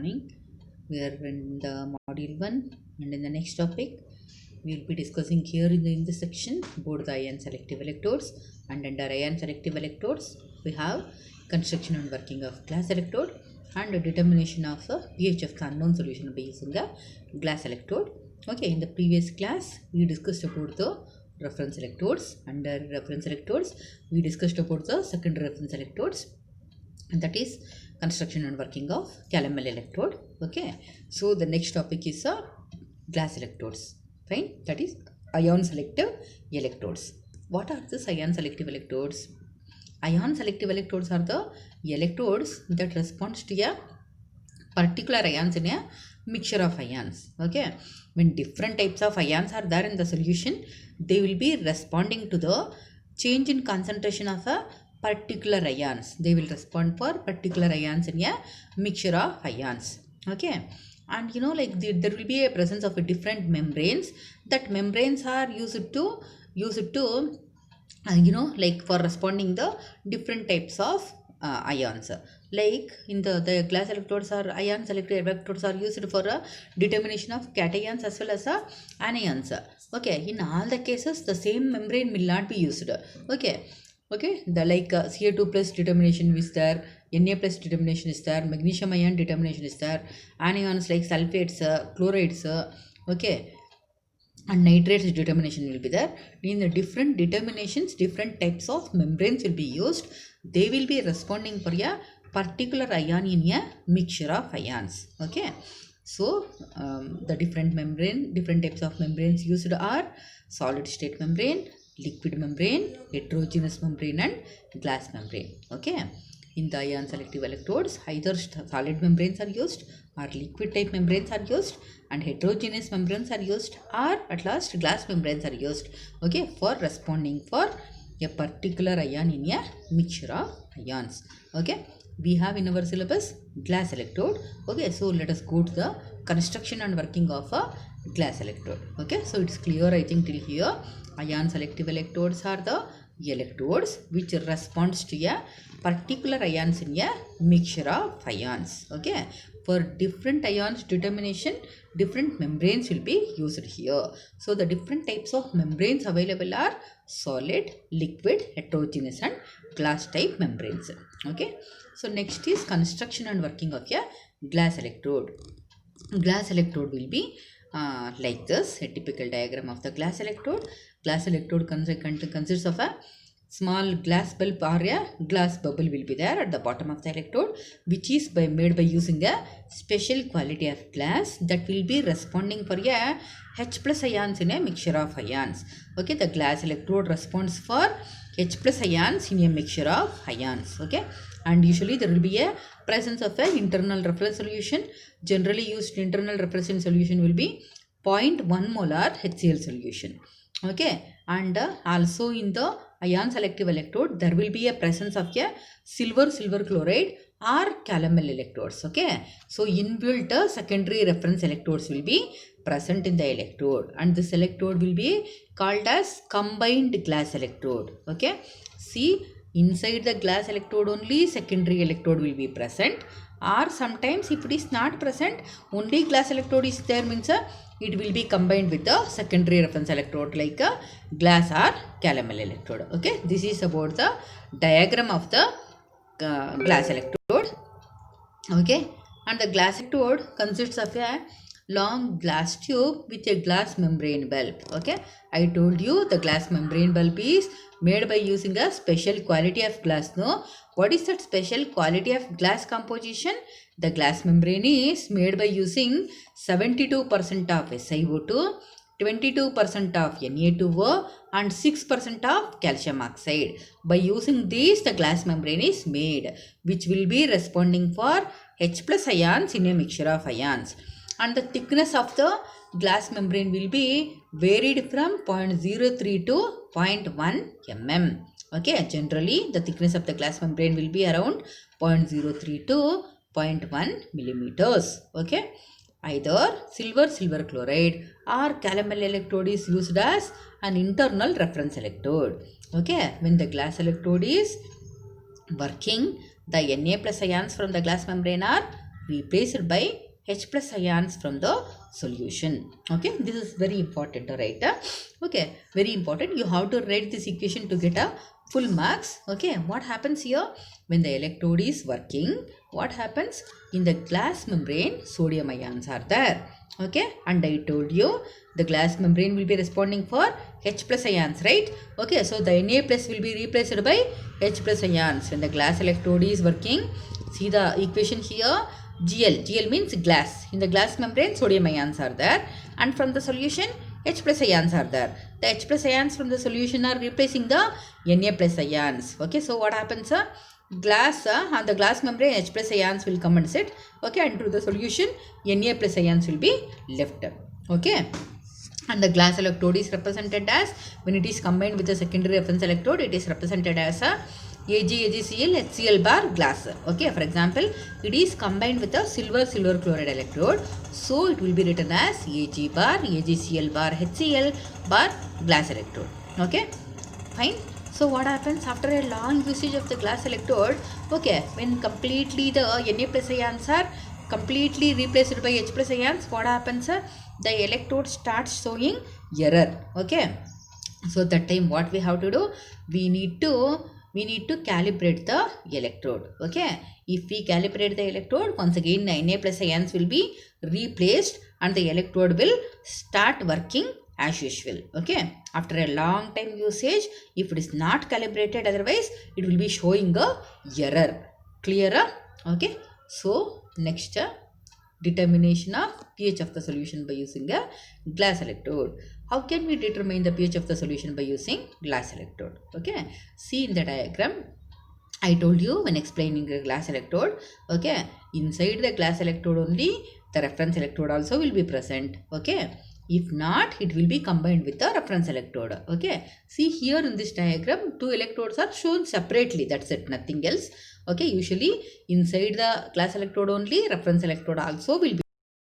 morning. We are in the module 1, and in the next topic we will be discussing here in this section both the ion selective electrodes, and under ion selective electrodes we have construction and working of glass electrode and determination of pH of the unknown solution by using a glass electrode. Okay, in the previous class we discussed about the reference electrodes. Under reference electrodes we discussed about the secondary reference electrodes, and that is construction and working of calomel electrode. Okay, so the next topic is glass electrodes. Fine, that is ion selective electrodes. What are these ion selective electrodes? Ion selective electrodes are the electrodes that responds to a particular ions in a mixture of ions. Okay, when different types of ions are there in the solution, they will be responding to the change in concentration of a particular ions. They will respond for particular ions in a mixture of ions. Okay, and there will be a presence of a different membranes. That membranes are used to for responding the different types of ions. Like in the glass electrodes or ion selective electrodes are used for a determination of cations as well as anions. Okay, in all the cases the same membrane will not be used. Okay, the Ca2 plus determination is there, Na plus determination is there, magnesium ion determination is there, anions like sulfates, chlorides, okay, and nitrates determination will be there. In the different determinations, different types of membranes will be used. They will be responding for a particular ion in a mixture of ions. Okay, so the different types of membranes used are solid state membrane, liquid membrane, heterogeneous membrane, and glass membrane. Okay, in the ion selective electrodes, either solid membranes are used or liquid type membranes are used, and heterogeneous membranes are used, or at last glass membranes are used. Okay, for responding for a particular ion in a mixture of ions. Okay, we have in our syllabus glass electrode. Okay, so let us go to the construction and working of a glass electrode. Okay, so it's clear, I think, till here. Ion selective electrodes are the electrodes which responds to a particular ions in a mixture of ions. Okay, for different ions determination, different membranes will be used here. So the different types of membranes available are solid, liquid, heterogeneous, and glass type membranes. Okay, so next is construction and working of a glass electrode. Glass electrode will be like this, a typical diagram of the glass electrode. Glass electrode consists of a small glass bulb or a glass bubble will be there at the bottom of the electrode, which is made by using a special quality of glass that will be responding for a H plus ions in a mixture of ions. Okay, the glass electrode responds for H plus ions in a mixture of ions. Okay, and usually there will be a presence of an internal reference solution. Generally used internal reference solution will be 0.1 molar HCl solution. Okay, and also in the ion selective electrode there will be a presence of a silver chloride or calomel electrodes. Okay, so inbuilt secondary reference electrodes will be present in the electrode, and this electrode will be called as combined glass electrode. Okay, see, inside the glass electrode only secondary electrode will be present, or sometimes if it is not present, only glass electrode is there, means it will be combined with the secondary reference electrode like a glass or calomel electrode. Okay, this is about the diagram of the glass electrode. Okay, and the glass electrode consists of a long glass tube with a glass membrane bulb. Okay, I told you the glass membrane bulb is made by using a special quality of glass. No, what is that special quality of glass composition? The glass membrane is made by using 72% of SiO2, 22% of Na2O, and 6% of calcium oxide. By using these, the glass membrane is made, which will be responding for H plus ions in a mixture of ions. And the thickness of the glass membrane will be varied from 0.03 to 0.1 mm. Okay, generally the thickness of the glass membrane will be around 0.03 to 0.1 millimeters. Okay, either silver chloride or calomel electrode is used as an internal reference electrode. Okay, when the glass electrode is working, the Na plus ions from the glass membrane are replaced by H plus ions from the solution. Okay, this is very important, right? Okay, very important. You have to write this equation to get a full marks. Okay, what happens here when the electrode is working? What happens in the glass membrane? Sodium ions are there. Okay, and I told you the glass membrane will be responding for H plus ions, right? Okay, so the Na plus will be replaced by H plus ions when the glass electrode is working. See the equation here. Gl means glass. In the glass membrane, sodium ions are there, and from the solution, H plus ions are there. The H plus ions from the solution are replacing the Na plus ions. Okay, so what happens? Glass on the glass membrane, H plus ions will come and sit. Okay, and to the solution, Na plus ions will be left. Okay. And the glass electrode is represented as, when it is combined with the secondary reference electrode, it is represented as a AgCl HCl bar glass. Okay, for example, it is combined with a silver chloride electrode, so it will be written as Ag bar AgCl bar HCl bar glass electrode. Okay, fine. So what happens after a long usage of the glass electrode? Okay, when completely the Na plus ions are completely replaced by H plus ions, what happens? The electrode starts showing error. Okay, so that time what we have to do? We need to calibrate the electrode. Okay, if we calibrate the electrode, once again the Na plus ions will be replaced and the electrode will start working as usual. Okay, after a long time usage, if it is not calibrated, otherwise it will be showing a error. Clear? Okay, so next, determination of pH of the solution by using a glass electrode. How can we determine the pH of the solution by using glass electrode? Okay, see in the diagram, I told you when explaining the glass electrode. Okay, inside the glass electrode only the reference electrode also will be present. Okay, if not, it will be combined with the reference electrode. Okay, see here in this diagram, two electrodes are shown separately. That's it, nothing else. Okay, usually inside the glass electrode only reference electrode also will be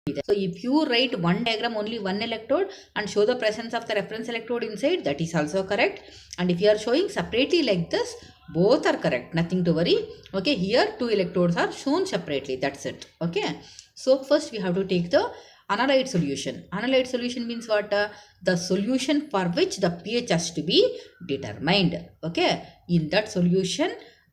there. So if you write one diagram only one electrode and show the presence of the reference electrode inside, that is also correct. And if you are showing separately like this, both are correct, nothing to worry. Okay, here two electrodes are shown separately, that's it. Okay, so first we have to take the analyte solution. Analyte solution means what? The solution for which the pH has to be determined. Okay, in that solution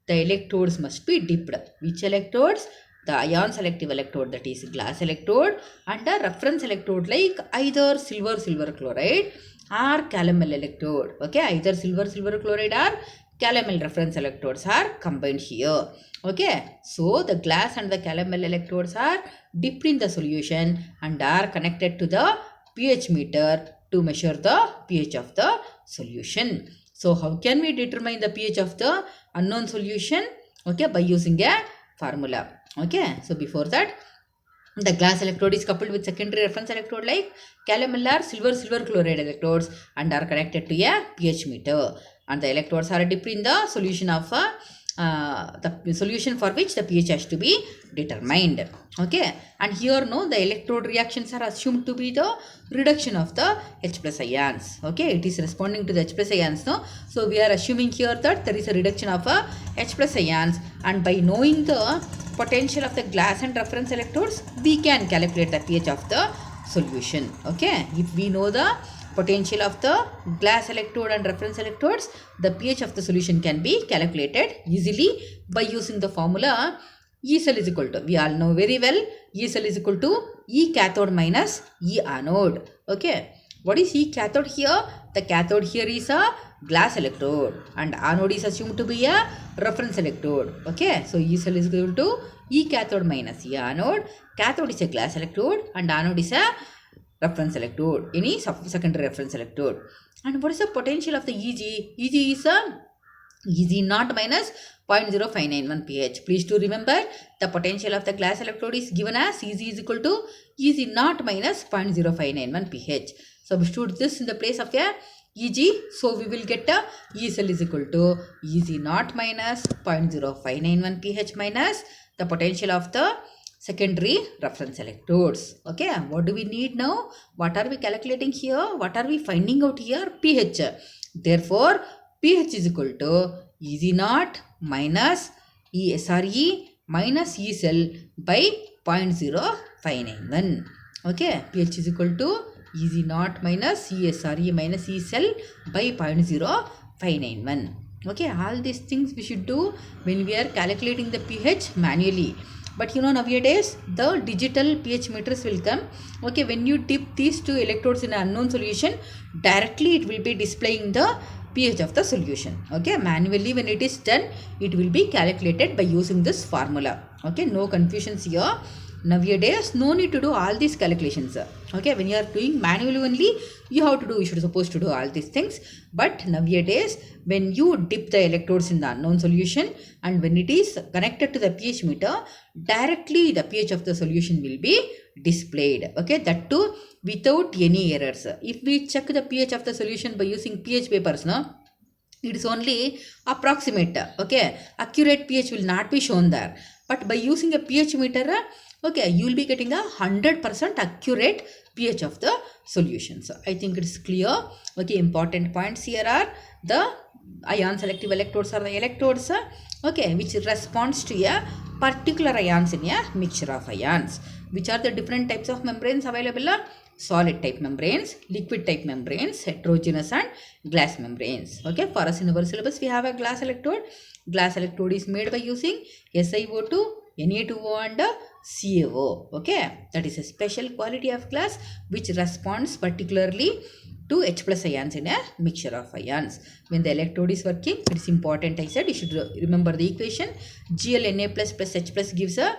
the electrodes must be dipped. Which electrodes? The ion selective electrode, that is glass electrode, and a reference electrode like either silver chloride or calomel electrode. Okay, either silver chloride or calomel reference electrodes are combined here. Okay, so the glass and the calomel electrodes are dipped in the solution and are connected to the pH meter to measure the pH of the solution. So how can we determine the pH of the unknown solution? Okay, by using a formula. Okay, so before that, the glass electrode is coupled with secondary reference electrode like calomel or silver chloride electrodes and are connected to a pH meter, and the electrodes are dipped in the solution of the solution for which the pH has to be determined. Okay, and here no, the electrode reactions are assumed to be the reduction of the H plus ions. Okay, it is responding to the H plus ions, no, so we are assuming here that there is a reduction of H plus ions, and by knowing the potential of the glass and reference electrodes, we can calculate the pH of the solution. Okay, if we know the potential of the glass electrode and reference electrodes, the pH of the solution can be calculated easily by using the formula E cell is equal to, we all know very well, E cell is equal to E cathode minus E anode. Okay, what is E cathode here? The cathode here is a glass electrode and anode is assumed to be a reference electrode. Okay, so E cell is equal to E cathode minus E anode. Cathode is a glass electrode and anode is a reference electrode, any secondary reference electrode. And what is the potential of the Eg? Eg is a Eg naught minus 0.0591 pH. Please do remember the potential of the glass electrode is given as Eg is equal to Eg naught minus 0.0591 pH. Substitute this in the place of a Eg, so we will get a E cell is equal to Eg naught minus 0.0591 pH minus the potential of the secondary reference electrodes. Okay, what do we need now? What are we calculating here? What are we finding out here? pH. Therefore, pH is equal to Eg naught minus E SRE minus E cell by 0.0591. Okay, pH is equal to EZ0 minus ESRE minus E cell by 0.0591. Okay, all these things we should do when we are calculating the pH manually. But nowadays the digital pH meters will come. Okay, when you dip these two electrodes in an unknown solution, directly it will be displaying the pH of the solution. Okay, manually when it is done, it will be calculated by using this formula. Okay, no confusions here. Nowadays no need to do all these calculations. Okay, when you are doing manually only, you should supposed to do all these things. But nowadays when you dip the electrodes in the unknown solution and when it is connected to the pH meter, directly the pH of the solution will be displayed. Okay, that too without any errors. If we check the pH of the solution by using pH papers, it is only approximate. Okay, accurate pH will not be shown there. But by using a pH meter, okay, you will be getting a 100% accurate pH of the solution. So I think it's clear. Okay, important points here are the ion selective electrodes are the electrodes, okay, which responds to a particular ions in a mixture of ions. Which are the different types of membranes available? Solid type membranes, liquid type membranes, heterogeneous and glass membranes. Okay, for us in our syllabus we have a glass electrode. Glass electrode is made by using SiO2, Na2O and CaO. Okay, that is a special quality of glass which responds particularly to H plus ions in a mixture of ions. When the electrode is working, it is important, I said, you should remember the equation. GlNa plus H plus gives a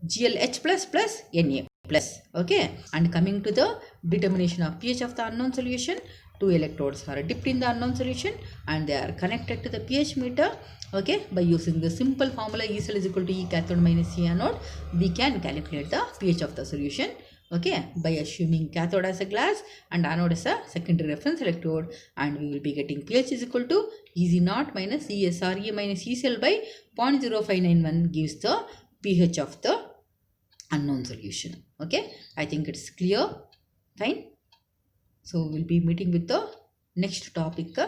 GlH plus Na plus. Okay, and coming to the determination of pH of the unknown solution, two electrodes are dipped in the unknown solution and they are connected to the pH meter. Okay, by using the simple formula E cell is equal to E cathode minus E anode, we can calculate the pH of the solution. Okay, by assuming cathode as a glass and anode as a secondary reference electrode, and we will be getting pH is equal to EZ0 minus ESRE minus E cell by 0.0591 gives the pH of the unknown solution. Okay, I think it's clear. Fine. So we'll be meeting with the next topic.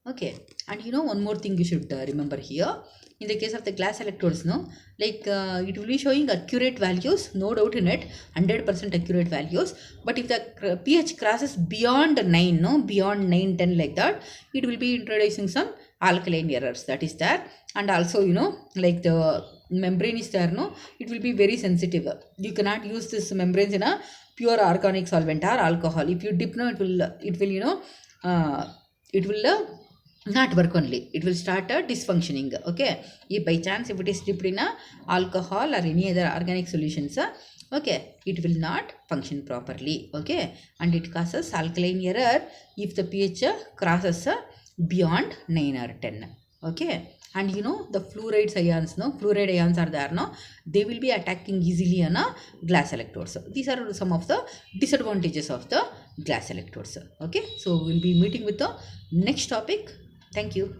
Okay, and one more thing you should remember here. In the case of the glass electrodes, it will be showing accurate values, no doubt in it, 100% accurate values. But if the pH crosses beyond 9, beyond 9, 10 like that, it will be introducing some alkaline errors, that is there. And also, like the membrane is there, it will be very sensitive. You cannot use this membranes in a pure organic solvent or alcohol. If you dip, it will not work only. It will start dysfunctioning. Okay, if by chance if it is dipped in a alcohol or any other organic solutions, okay, it will not function properly. Okay, and it causes alkaline error if the pH crosses beyond 9 or 10. Okay, and the fluoride ions are there, they will be attacking easily on a glass electrodes. These are some of the disadvantages of the glass electrodes. Okay, so we'll be meeting with the next topic. Thank you.